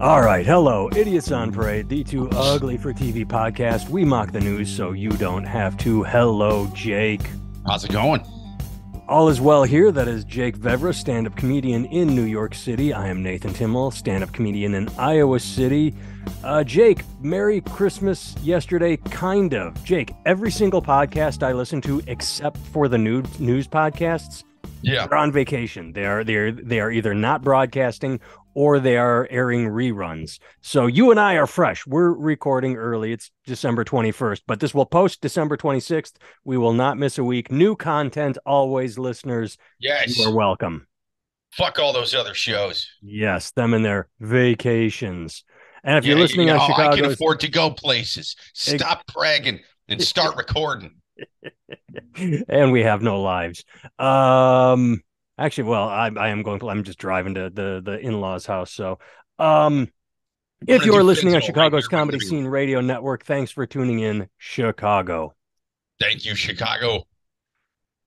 All right, hello, Idiots on Parade, the Too Ugly for TV podcast. We mock the news so you don't have to. Hello, Jake. How's it going? All is well here. That is Jake Vevra, stand-up comedian in New York City. I am Nathan Timmel, stand-up comedian in Iowa City. Jake, Merry Christmas yesterday, kind of. Jake, every single podcast I listen to, except for the news podcasts, they're on vacation. They are either not broadcasting or they are airing reruns. So you and I are fresh. We're recording early. It's December 21st, but this will post December 26th. We will not miss a week. New content always, listeners. Yes. You are welcome. Fuck all those other shows. Yes, them and their vacations. And if you're listening on Chicago, I can afford to go places. Stop bragging and start recording. And we have no lives. Actually, well, I'm just driving to the in-laws' house. So, if you are listening on Chicago's Comedy Scene Radio Network, thanks for tuning in, Chicago. Thank you, Chicago.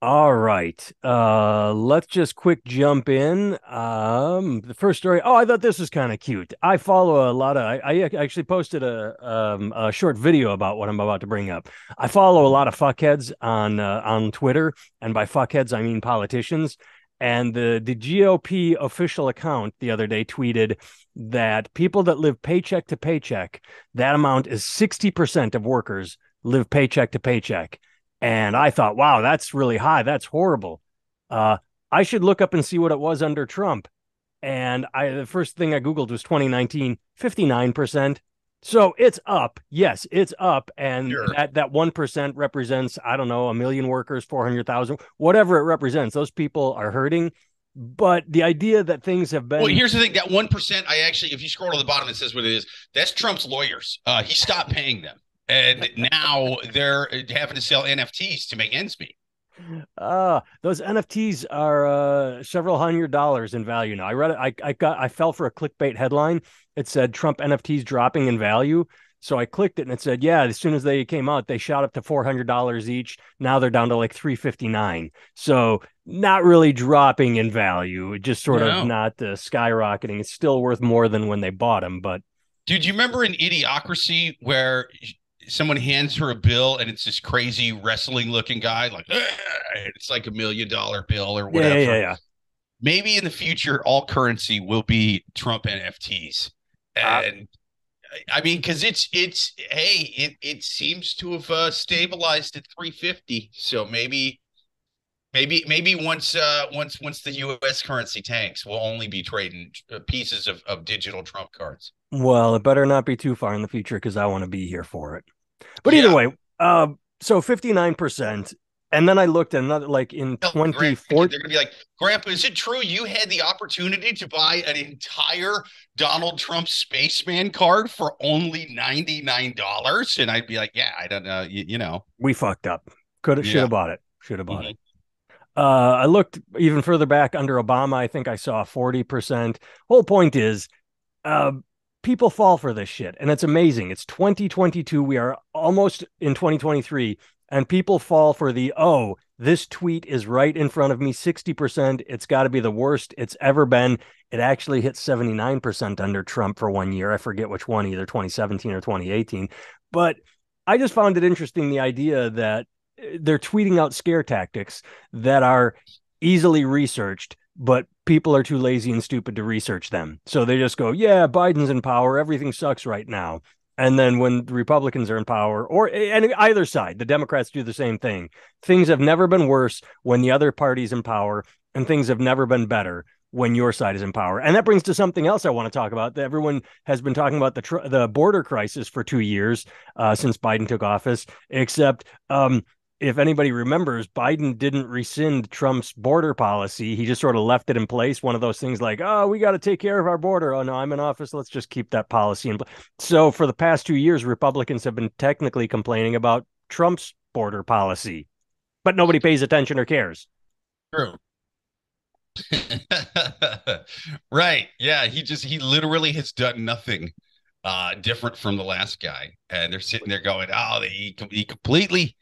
All right. Let's just quick jump in. The first story. Oh, I thought this was kind of cute. I follow a lot of, I actually posted a short video about what I'm about to bring up. I follow a lot of fuckheads on Twitter, and by fuckheads, I mean politicians. And the GOP official account the other day tweeted that people that live paycheck to paycheck, that amount is 60% of workers live paycheck to paycheck. And I thought, wow, that's really high. That's horrible. I should look up and see what it was under Trump. And the first thing I Googled was 2019, 59%. So it's up. Yes, it's up. And sure, that 1% represents, I don't know, 1 million workers, 400,000, whatever it represents. Those people are hurting. But the idea that things have been... Well, here's the thing. That 1%, if you scroll to the bottom, it saose what it is. That's Trump's lawyers. He stopped paying them. And now they're having to sell NFTs to make ends meet. Those NFTs are several $100 in value now. I read it. I fell for a clickbait headline. It said Trump NFTs dropping in value. So I clicked it and it said, yeah, as soon as they came out, they shot up to $400 each. Now they're down to like $359. So not really dropping in value, just sort of not skyrocketing. It's still worth more than when they bought them. But dude, you remember in Idiocracy where someone hands her a bill and it's this crazy wrestling looking guy, like it's like $1 million bill or whatever. Yeah. Maybe in the future, all currency will be Trump NFTs. And I mean, because it seems to have stabilized at 350. So maybe once the U.S. currency tanks, we'll only be trading pieces of digital Trump cards. Well, it better not be too far in the future because I want to be here for it. But either way, so 59%. And then I looked at another, like in 2014. They're going to be like, Grandpa, is it true you had the opportunity to buy an entire Donald Trump spaceman card for only $99? And I'd be like, yeah, I don't know. You know, we fucked up. Should have bought it. I looked even further back under Obama. I think I saw 40%. Whole point is, people fall for this shit, and it's amazing. It's 2022. We are almost in 2023. And people fall for this tweet is right in front of me, 60%. It's got to be the worst it's ever been. It actually hit 79% under Trump for 1 year. I forget which one, either 2017 or 2018. But I just found it interesting, the idea that they're tweeting out scare tactics that are easily researched, but people are too lazy and stupid to research them. So they just go, yeah, Biden's in power. Everything sucks right now. And then when the Republicans are in power, and either side, the Democrats do the same thing. Things have never been worse when the other party's in power, and things have never been better when your side is in power. And that brings to something else I want to talk about. That everyone has been talking about the border crisis for 2 years since Biden took office, except if anybody remembers, Biden didn't rescind Trump's border policy. He just sort of left it in place. One of those things like, oh, we got to take care of our border. Oh, no, I'm in office. Let's just keep that policy in place. So for the past 2 years, Republicans have been technically complaining about Trump's border policy, but nobody pays attention or cares. True. Right. Yeah. He literally has done nothing different from the last guy. And they're sitting there going, oh, he completely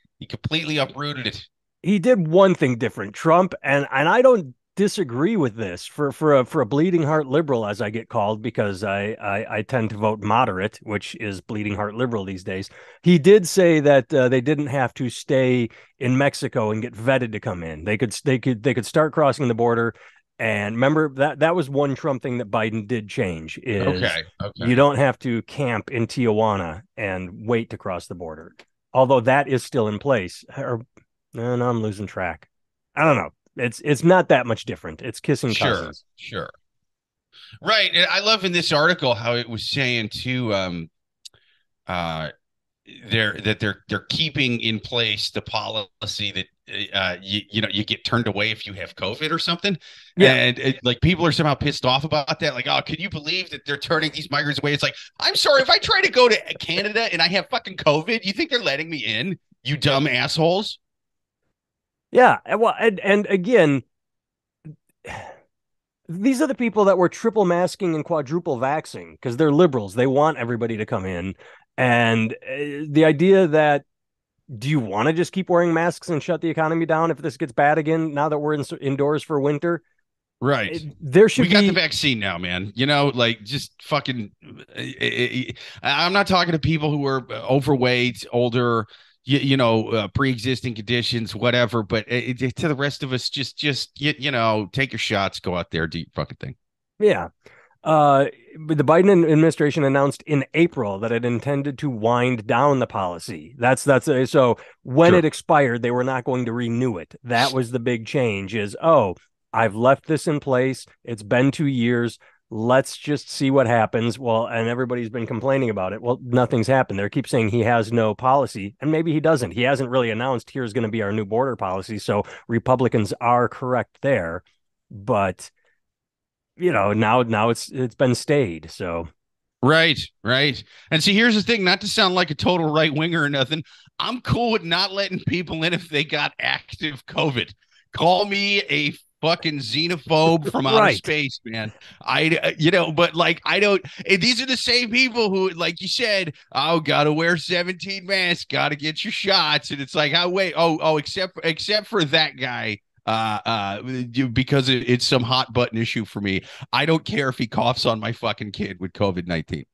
uprooted it. He did one thing different, Trump, and I don't disagree with this for a bleeding heart liberal, as I get called, because I tend to vote moderate, which is bleeding heart liberal these days. He did say that they didn't have to stay in Mexico and get vetted to come in. They could start crossing the border. And remember that was one Trump thing that Biden did change is Okay. you Okay. don't have to camp in Tijuana and wait to cross the border. Although that is still in place. Or no, I'm losing track. I don't know. It's not that much different. It's kissing Sure. cousins. Sure. Right. And I love in this article how it was saying too, uh, they're keeping in place the policy that you get turned away if you have COVID or something, Yeah, and like people are somehow pissed off about that. Like, oh, can you believe that they're turning these migrants away? It's like, I'm sorry, if I try to go to Canada and I have fucking COVID, you think they're letting me in? You dumb assholes. yeah. Well, and again, these are the people that were triple masking and quadruple vaxing because they're liberals. They want everybody to come in, and the idea that do you want to just keep wearing masks and shut the economy down if this gets bad again? Now that we're indoors for winter, Right. there We should got the be. vaccine now, man. Like just fucking. I'm not talking to people who are overweight, older, pre-existing conditions, whatever. But to the rest of us, just take your shots, go out there, do your fucking thing. Yeah. The Biden administration announced in April that it intended to wind down the policy. So when it Sure. expired, they were not going to renew it. That was the big change is, oh, I've left this in place. It's been 2 years. Let's just see what happens. Well, and everybody's been complaining about it. Well, nothing's happened. They keep saying he has no policy, and maybe he doesn't. He hasn't really announced here's going to be our new border policy. So Republicans are correct there. But now it's been stayed. So Right, right. And see, here's the thing, not to sound like a total right winger or nothing. I'm cool with not letting people in if they got active COVID. Call me a fucking xenophobe from outer right. space, man. But like, I don't, and these are the same people who, like you said, oh, gotta wear 17 masks, gotta get your shots. And it's like, oh, wait, except for that guy because it's some hot button issue for me. I don't care if he coughs on my fucking kid with COVID-19.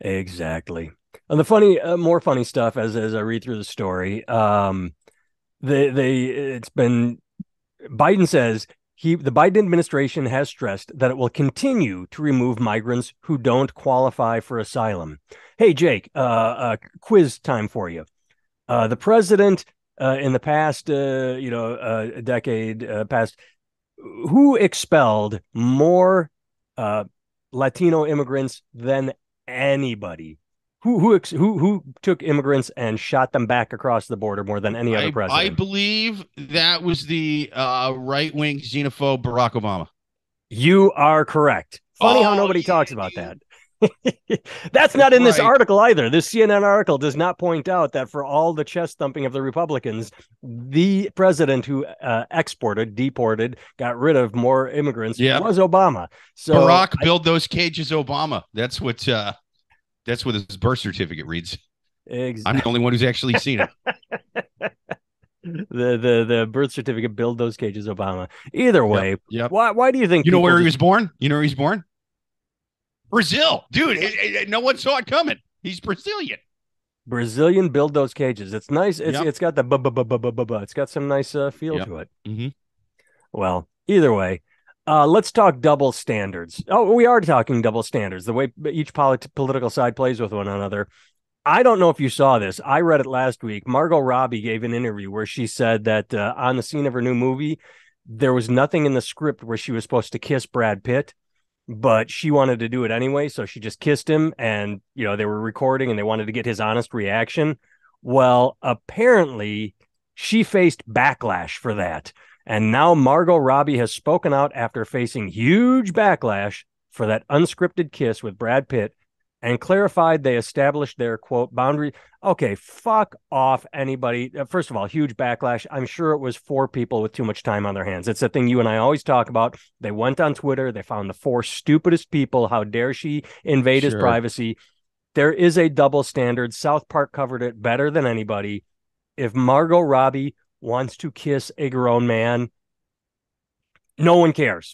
Exactly. And the more funny stuff as I read through the story, it's been Biden says the Biden administration has stressed that it will continue to remove migrants who don't qualify for asylum. Hey, Jake, quiz time for you. The president in the past, a decade past, who expelled more uh, Latino immigrants than anybody? Who took immigrants and shot them back across the border more than any other I president? believe that was the right wing xenophobe Barack Obama. You are correct. Funny how Oh nobody talks about yeah, that. That's that's not in this right. article either. This CNN article does not point out that for all the chest thumping of the Republicans, the president who deported, got rid of more immigrants Yeah, was Obama. So, Barack build those cages, Obama. That's what his birth certificate reads. I'm the only one who's actually seen it. the birth certificate build those cages, Obama. Either Yep, way, yep. why do you think You know people where he just was born? You know where he's born? Brazil, dude. No one saw it coming. He's Brazilian. Brazilian build those cages? It's nice. Yep. It's got the it's got some nice feel Yep. to it. Mm-hmm. Well, either way, let's talk double standards. Oh, we are talking double standards, the way each political side plays with one another. I don't know if you saw this. I read it last week. Margot Robbie gave an interview where she said that on the scene of her new movie, there was nothing in the script where she was supposed to kiss Brad Pitt, but she wanted to do it anyway. So she just kissed him and, they were recording and they wanted to get his honest reaction. Well, apparently she faced backlash for that. And now Margot Robbie has spoken out after facing huge backlash for that unscripted kiss with Brad Pitt and clarified they established their quote boundary. Okay, fuck off, anybody. First of all, huge backlash. I'm sure it was 4 people with too much time on their hands. It's a thing you and I always talk about. They went on Twitter. They found the 4 stupidest people. How dare she invade his Sure. privacy? There is a double standard. South Park covered it better than anybody. If Margot Robbie wants to kiss a grown man, No one cares.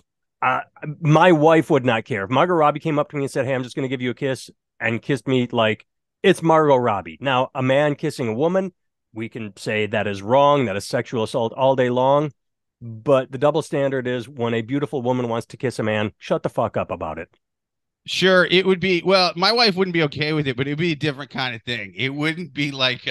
My wife would not care. If Margot Robbie came up to me and said, "Hey, I'm just going to give you a kiss," and kissed me, like, it's Margot Robbie. Now, a man kissing a woman, we can say that is wrong. That is sexual assault all day long. But the double standard is when a beautiful woman wants to kiss a man, shut the fuck up about it. Sure, it would be. Well, my wife wouldn't be okay with it, but it'd be a different kind of thing. It wouldn't be like,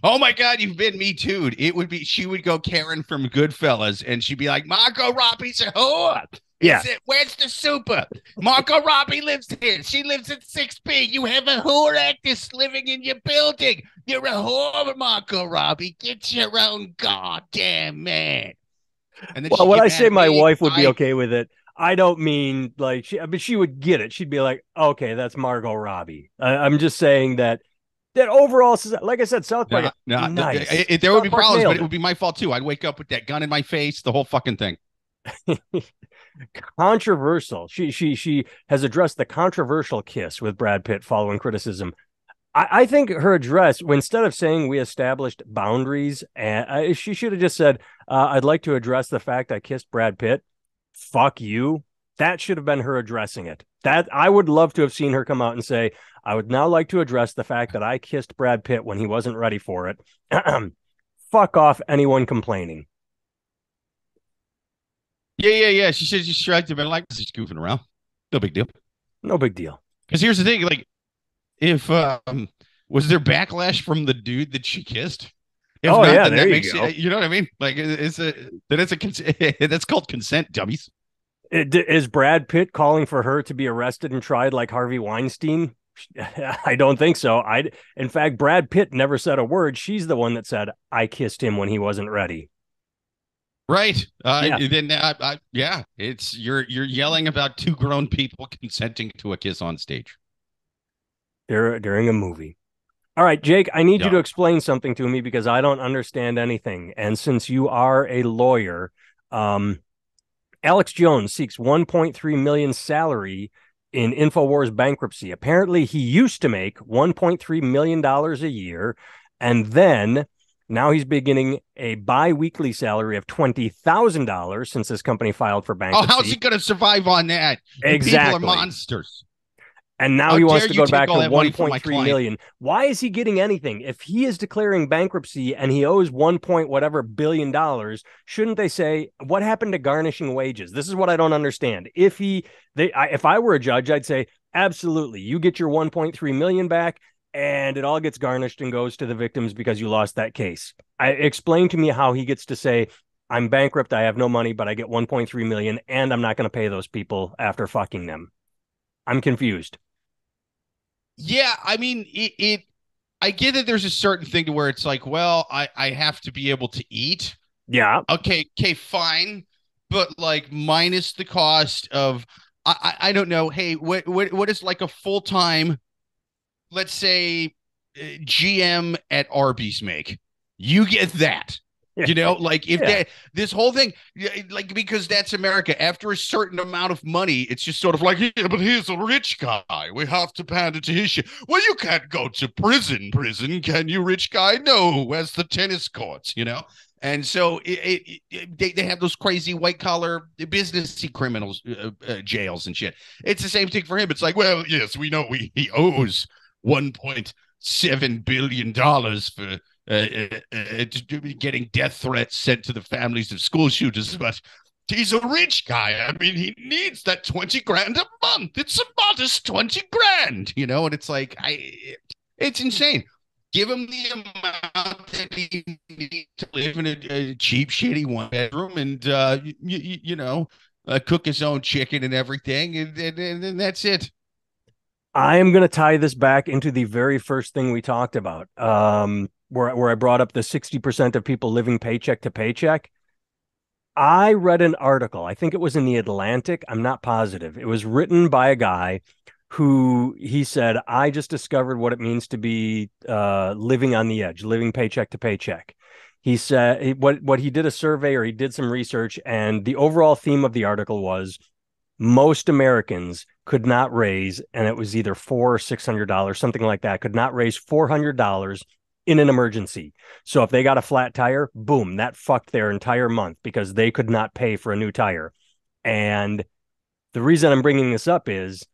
"Oh my God, you've been me too." It would be she would go Karen from Goodfellas, and she'd be like, "Margot Robbie's a whore. Yeah. Is it? Where's the super? Margot Robbie lives here. She lives at 6B. You have a whore actress living in your building. You're a whore, Margot Robbie. Get your own goddamn man." And then Well, she'd when get I mad say at my me. wife would be okay with it, I don't mean like but she would get it. She'd be like, okay, that's Margot Robbie. I'm just saying that overall, like I said, South Park, nice. There would be South Park problems, but nailed it would be my fault too. I'd wake up with that gun in my face, the whole fucking thing. it. Controversial. She has addressed the controversial kiss with Brad Pitt following criticism. I think her address, instead of saying we established boundaries, and she should have just said, "I'd like to address the fact I kissed Brad Pitt." Fuck you. That should have been her addressing it. That I would love to have seen her come out and say, "I would now like to address the fact that I kissed Brad Pitt when he wasn't ready for it." Fuck off, anyone complaining. Yeah. She says she shrugged her, but like she's goofing around. No big deal. No big deal. Because here's the thing, like, if was there backlash from the dude that she kissed? If Oh not, yeah, then there that you makes go. it, you know what I mean? Like that's called consent, dummies. Is Brad Pitt calling for her to be arrested and tried like Harvey Weinstein? I don't think so. In fact, Brad Pitt never said a word. She's the one that said, "I kissed him when he wasn't ready." Right. Yeah, Yeah, it's you're yelling about two grown people consenting to a kiss on stage. during a movie. All right, Jake, I need you Yeah. to explain something to me because I don't understand anything. And since you are a lawyer, um, Alex Jones seeks 1.3 million salary in InfoWars bankruptcy. Apparently, he used to make 1.3 million dollars a year, and then now he's beginning a bi-weekly salary of $20,000 since his company filed for Oh, how's he bankruptcy. going to survive on that? You people are Exactly. monsters. And now How he wants dare to you go take back all to that money from my 1.3 client? million. Why is he getting anything? If he is declaring bankruptcy and he owes 1 point whatever billion dollars, shouldn't they say what happened to garnishing wages? This is what I don't understand. If I were a judge, I'd say absolutely, you get your 1.3 million back and it all gets garnished and goes to the victims because you lost that case. Explain to me how he gets to say I'm bankrupt, I have no money, but I get 1.3 million and I'm not going to pay those people after fucking them. I'm confused. Yeah, I mean it. I get that there's a certain thing to where it's like, well, I have to be able to eat. Yeah. Okay, fine, but like minus the cost of I don't know. Hey, what is like a full time, let's say, GM at Arby's make? You get that. You know, like if Yeah. that this whole thing, like because that's America. After a certain amount of money, it's just sort of like, yeah, but he's a rich guy. We have to pander to his shit. Well, you can't go to prison, can you, rich guy? No, as the tennis courts, you know. And so they have those crazy white collar businessy criminals jails and shit. It's the same thing for him. It's like, well, yes, we know he owes $1.7 billion for getting death threats sent to the families of school shooters, but he's a rich guy. I mean, he needs that 20 grand a month. It's a modest 20 grand, you know, and it's like, it's insane. Give him the amount that he needs to live in a cheap, shitty one bedroom and, cook his own chicken and everything, and that's it. I am going to tie this back into the very first thing we talked about, where I brought up the 60% of people living paycheck to paycheck. I read an article, I think it was in the Atlantic. I'm not positive. It was written by a guy who he said, I just discovered what it means to be living on the edge, living paycheck to paycheck. He said what he did a survey or he did some research, and the overall theme of the article was most Americans could not raise, and it was either $400 or $600, something like that, could not raise $400 in an emergency. So if they got a flat tire, boom, that fucked their entire month because they could not pay for a new tire. And the reason I'm bringing this up is,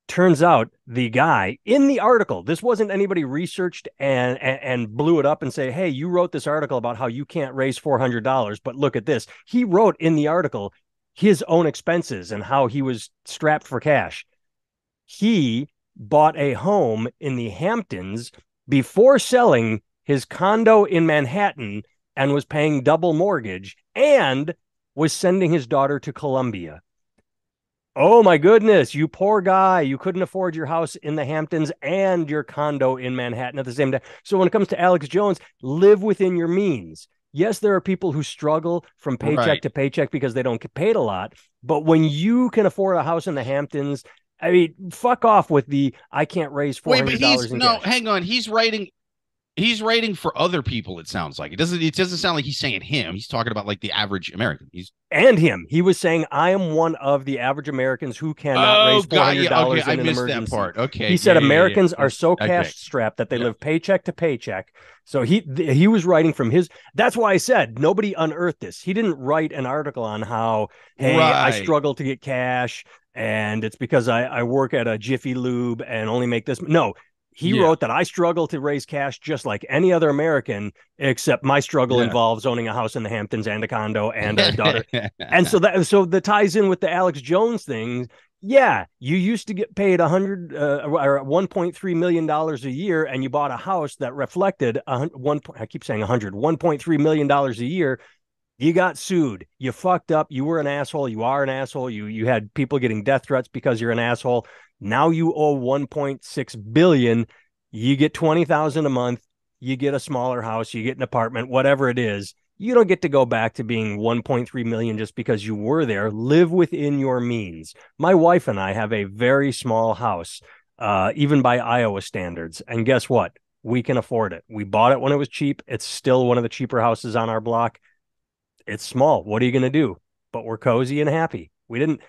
turns out the guy in the article, this wasn't anybody researched and blew it up and say, hey, you wrote this article about how you can't raise $400, but look at this. He wrote in the article his own expenses and how he was strapped for cash. He bought a home in the Hamptons before selling his condo in Manhattan and was paying double mortgage and was sending his daughter to Columbia. Oh my goodness, you poor guy. You couldn't afford your house in the Hamptons and your condo in Manhattan at the same time. So when it comes to Alex Jones, live within your means. Yes, there are people who struggle from paycheck to paycheck because they don't get paid a lot. But when you can afford a house in the Hamptons, I mean, fuck off with the I can't raise $400 in cash. Hang on. He's writing for other people. It sounds like it doesn't sound like he's saying him. He's talking about like the average American. He was saying, I am one of the average Americans who cannot raise $400 in an emergency. That part. Okay. He said Americans are so cash strapped that they live paycheck to paycheck. So he was writing from his. That's why I said nobody unearthed this. He didn't write an article on how, hey, I struggle to get cash and it's because I work at a Jiffy Lube and only make this. No. He wrote that I struggle to raise cash just like any other American, except my struggle involves owning a house in the Hamptons and a condo and a daughter. And so that ties in with the Alex Jones thing. Yeah, you used to get paid $1.3 million a year, and you bought a house that reflected $1.3 million a year. You got sued. You fucked up. You were an asshole. You are an asshole. You had people getting death threats because you're an asshole. Now you owe 1.6 billion. You get 20,000 a month. You get a smaller house. You get an apartment, whatever it is. You don't get to go back to being 1.3 million just because you were there. Live within your means. My wife and I have a very small house, even by Iowa standards. And guess what? We can afford it. We bought it when it was cheap. It's still one of the cheaper houses on our block. It's small. What are you going to do? But we're cozy and happy. It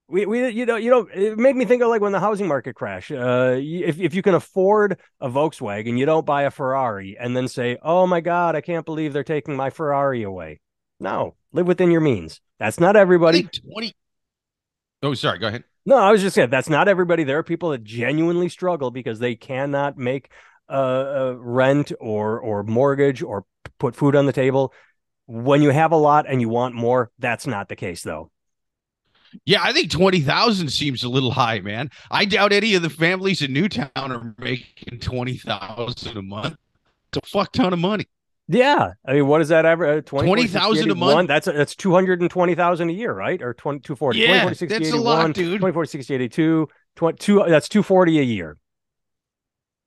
made me think of like when the housing market crashed. If you can afford a Volkswagen, you don't buy a Ferrari and then say, oh my God, I can't believe they're taking my Ferrari away. No, live within your means. That's not everybody. Oh, sorry. Go ahead. No, I was just saying that's not everybody. There are people that genuinely struggle because they cannot make rent or mortgage or put food on the table. When you have a lot and you want more, that's not the case, though. Yeah, I think 20,000 seems a little high, man. I doubt any of the families in Newtown are making 20,000 a month. It's a fuck ton of money. Yeah, I mean, what is that average? 20,000 a month. That's 220,000 a year, right? Or 240. Yeah, that's a lot, dude. 24,682. That's 240 a year.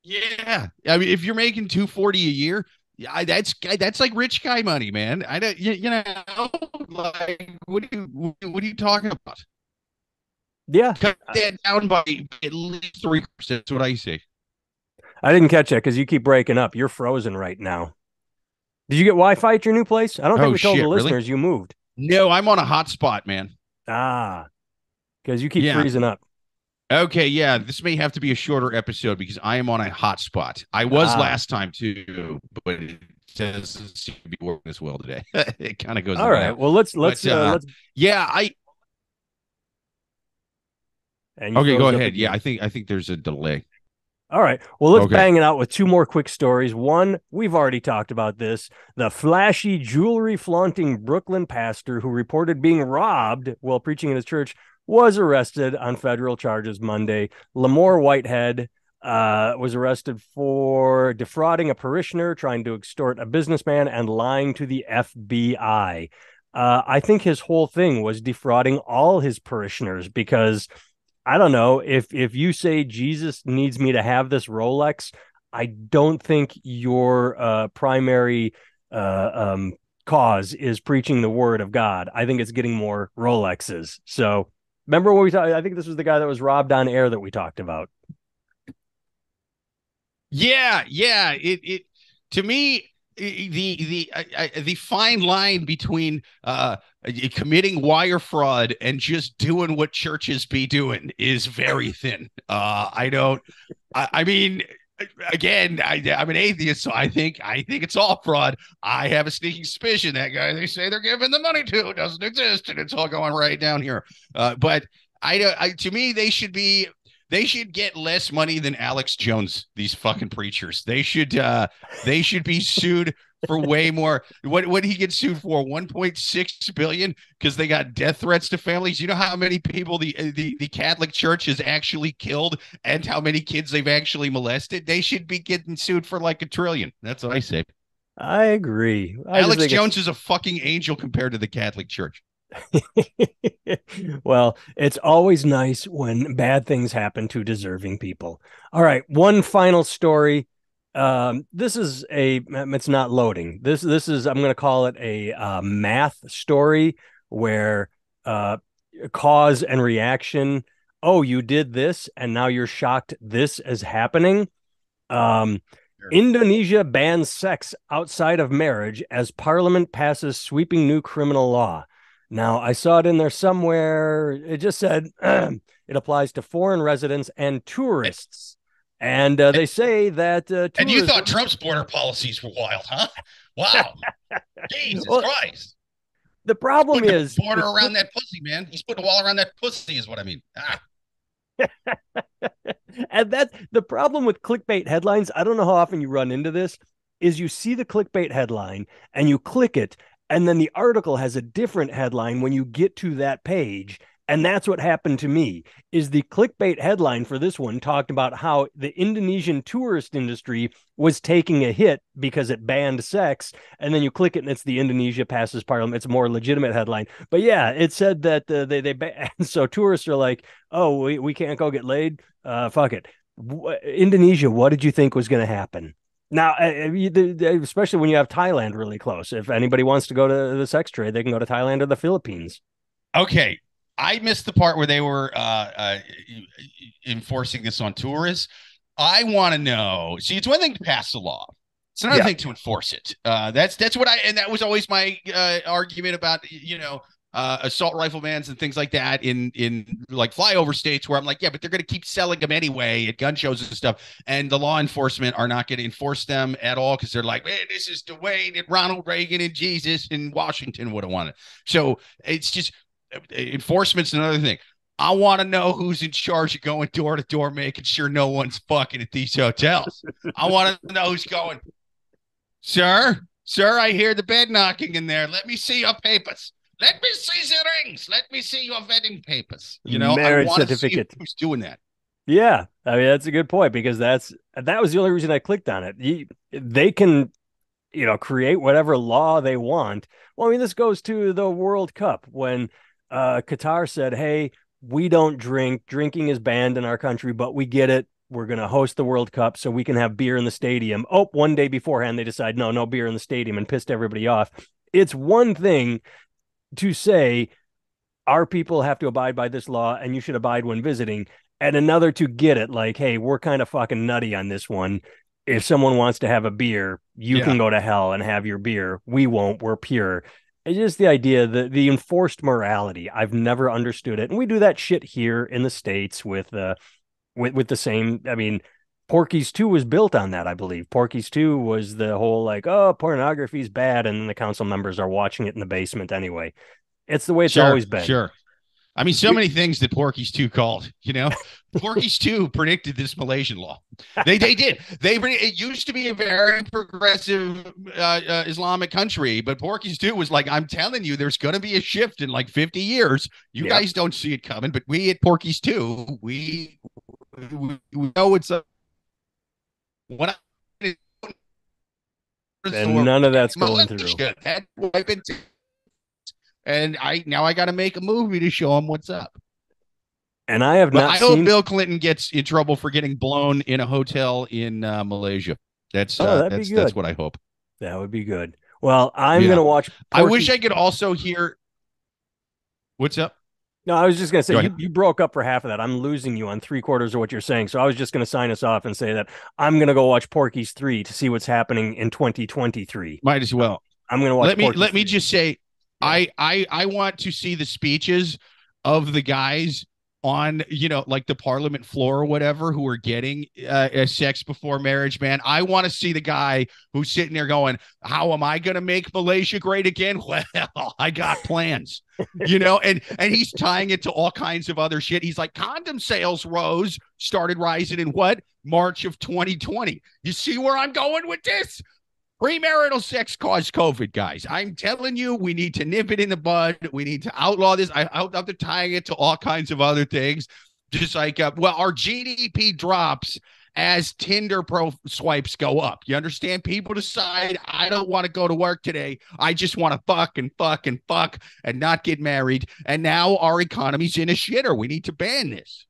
Yeah, I mean, if you're making 240 a year. Yeah, that's like rich guy money, man. I don't, like what are you talking about? Yeah, cut that down by at least 3%. That's what I say. I didn't catch that because you keep breaking up. You're frozen right now. Did you get Wi-Fi at your new place? I don't think we told the listeners you moved. No, I'm on a hotspot, man. Because you keep freezing up. Okay, yeah, this may have to be a shorter episode because I am on a hotspot. I was last time too, but it doesn't seem to be working as well today. It kind of goes. All right. Well, let's. Yeah, okay, go ahead. Yeah, I think there's a delay. All right. Well, let's bang it out with two more quick stories. One, we've already talked about this. The flashy jewelry flaunting Brooklyn pastor who reported being robbed while preaching in his church was arrested on federal charges Monday. Lamore Whitehead was arrested for defrauding a parishioner, trying to extort a businessman, and lying to the FBI. I think his whole thing was defrauding all his parishioners because, I don't know, if you say Jesus needs me to have this Rolex, I don't think your primary cause is preaching the word of God. I think it's getting more Rolexes. So remember when we talked? I think this was the guy that was robbed on air that we talked about. Yeah. It to me, the fine line between committing wire fraud and just doing what churches be doing is very thin. I mean, again, I'm an atheist, so I think it's all fraud. I have a sneaking suspicion that guy they say they're giving the money to doesn't exist, and it's all going right down here. But to me, they should get less money than Alex Jones. These fucking preachers, they should be sued for way more. What he gets sued for? 1.6 billion because they got death threats to families. You know how many people the Catholic Church has actually killed and how many kids they've actually molested? They should be getting sued for like $1 trillion. That's what I say. I agree. Alex Jones is a fucking angel compared to the Catholic Church. Well, it's always nice when bad things happen to deserving people. All right, one final story. This is it's not loading. This is, I'm going to call it a math story where cause and reaction. Oh, you did this and now you're shocked this is happening. Indonesia bans sex outside of marriage as parliament passes sweeping new criminal law. Now, I saw it in there somewhere. It just said it applies to foreign residents and tourists. And they say that and you thought Trump's border policies were wild, huh? Wow. Jesus Christ. The problem is a border around that pussy, man. He's putting a wall around that pussy is what I mean. And that's the problem with clickbait headlines. I don't know how often you run into this, is you see the clickbait headline and you click it, and then the article has a different headline when you get to that page. And that's what happened to me, is the clickbait headline for this one talked about how the Indonesian tourist industry was taking a hit because it banned sex. And then you click it and it's the Indonesia passes parliament. It's a more legitimate headline. But yeah, it said that so tourists are like, oh, we can't go get laid. Fuck it. Indonesia, what did you think was going to happen? Now, especially when you have Thailand really close. If anybody wants to go to the sex trade, they can go to Thailand or the Philippines. Okay. I missed the part where they were enforcing this on tourists. I want to know. See, it's one thing to pass the law. It's another thing to enforce it. That's what and that was always my argument about, assault riflemans and things like that in like flyover states where I'm like, yeah, but they're going to keep selling them anyway at gun shows and stuff. And the law enforcement are not going to enforce them at all because they're like, man, this is the way that Ronald Reagan and Jesus in Washington would have wanted. So it's just, enforcement's another thing. I want to know who's in charge of going door to door, making sure no one's fucking at these hotels. I want to know who's going, sir, I hear the bed knocking in there. Let me see your papers. Let me see the rings. Let me see your wedding papers. Marriage certificate. Who's doing that? Yeah, I mean, that's a good point because that was the only reason I clicked on it. They can, create whatever law they want. Well, I mean, this goes to the World Cup when Qatar said, hey, we don't drink. Drinking is banned in our country, but we get it. We're going to host the World Cup so we can have beer in the stadium. Oh, one day beforehand, they decide, no beer in the stadium and pissed everybody off. It's one thing to say our people have to abide by this law and you should abide when visiting, and another to get it like, hey, we're kind of fucking nutty on this one. If someone wants to have a beer, you can go to hell and have your beer. We won't. We're pure. It's just the idea that the enforced morality. I've never understood it. And we do that shit here in the States with the same. I mean, Porkies 2 was built on that, I believe. Porkies 2 was the whole like, oh, pornography is bad. And then the council members are watching it in the basement anyway. It's the way it's always been. Sure. I mean, so many things that Porkies 2 called, Porkies 2 predicted this Malaysian law. They did. It used to be a very progressive Islamic country, but Porkies 2 was like, I'm telling you, there's going to be a shift in like 50 years. You guys don't see it coming, but we at Porkies 2, we know it's a. When and none of that's going through. And I got to make a movie to show him what's up. And I have not. I hope Bill Clinton gets in trouble for getting blown in a hotel in Malaysia. That's what I hope. That would be good. Well, I'm gonna watch. I wish I could also hear. What's up? No, I was just gonna say you broke up for half of that. I'm losing you on 3/4 of what you're saying. So I was just gonna sign us off and say that I'm gonna go watch Porky's 3 to see what's happening in 2023. Might as well. I'm gonna watch. Let me just say. I want to see the speeches of the guys on, like the parliament floor or whatever, who are getting sex before marriage, man. I want to see the guy who's sitting there going, how am I going to make Malaysia great again? Well, I got plans, and he's tying it to all kinds of other shit. He's like, condom sales started rising in what? March of 2020. You see where I'm going with this? Premarital sex caused COVID, guys. I'm telling you, we need to nip it in the bud. We need to outlaw this. After tying it to all kinds of other things, just like, our GDP drops as Tinder pro swipes go up. You understand? People decide, I don't want to go to work today. I just want to fuck and fuck and fuck and not get married. And now our economy's in a shitter. We need to ban this.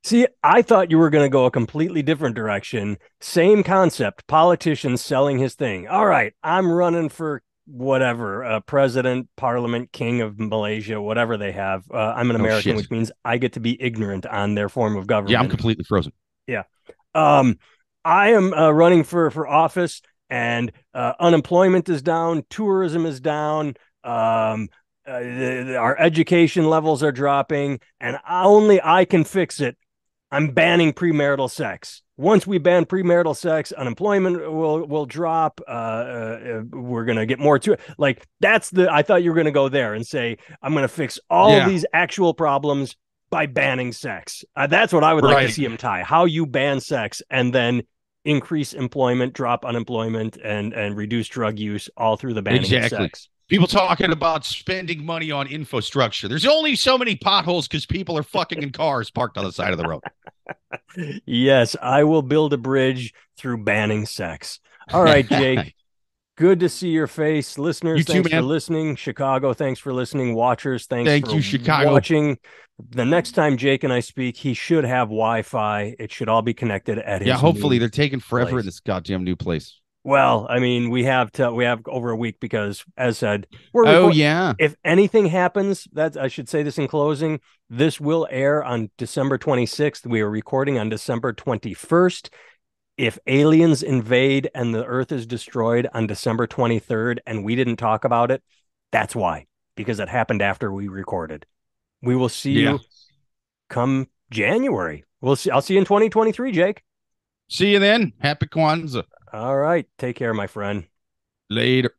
See, I thought you were going to go a completely different direction. Same concept, politicians selling his thing. All right, I'm running for whatever, president, parliament, king of Malaysia, whatever they have. I'm an American, which means I get to be ignorant on their form of government. Yeah, I'm completely frozen. Yeah. I am running for office, and unemployment is down, tourism is down, our education levels are dropping, and only I can fix it. I'm banning premarital sex. Once we ban premarital sex, unemployment will drop. We're gonna get more to it. Like I thought you were gonna go there and say I'm gonna fix all of these actual problems by banning sex. That's what I would like to see him tie. How you ban sex and then increase employment, drop unemployment, and reduce drug use all through the banning of sex. People talking about spending money on infrastructure. There's only so many potholes because people are fucking in cars parked on the side of the road. Yes, I will build a bridge through banning sex. All right, Jake. Good to see your face. Listeners, thanks for listening. Chicago, thanks for listening. Watchers, thanks for Chicago. Watching. The next time Jake and I speak, he should have Wi-Fi. It should all be connected at his hopefully they're taking forever in this goddamn new place. Well, I mean, we have over a week because, as said, if anything happens, I should say this in closing, this will air on December 26th. We are recording on December 21st. If aliens invade and the Earth is destroyed on December 23rd and we didn't talk about it, that's why, because it happened after we recorded. We will see you come January. I'll see you in 2023, Jake. See you then. Happy Kwanzaa. All right. Take care, my friend. Later.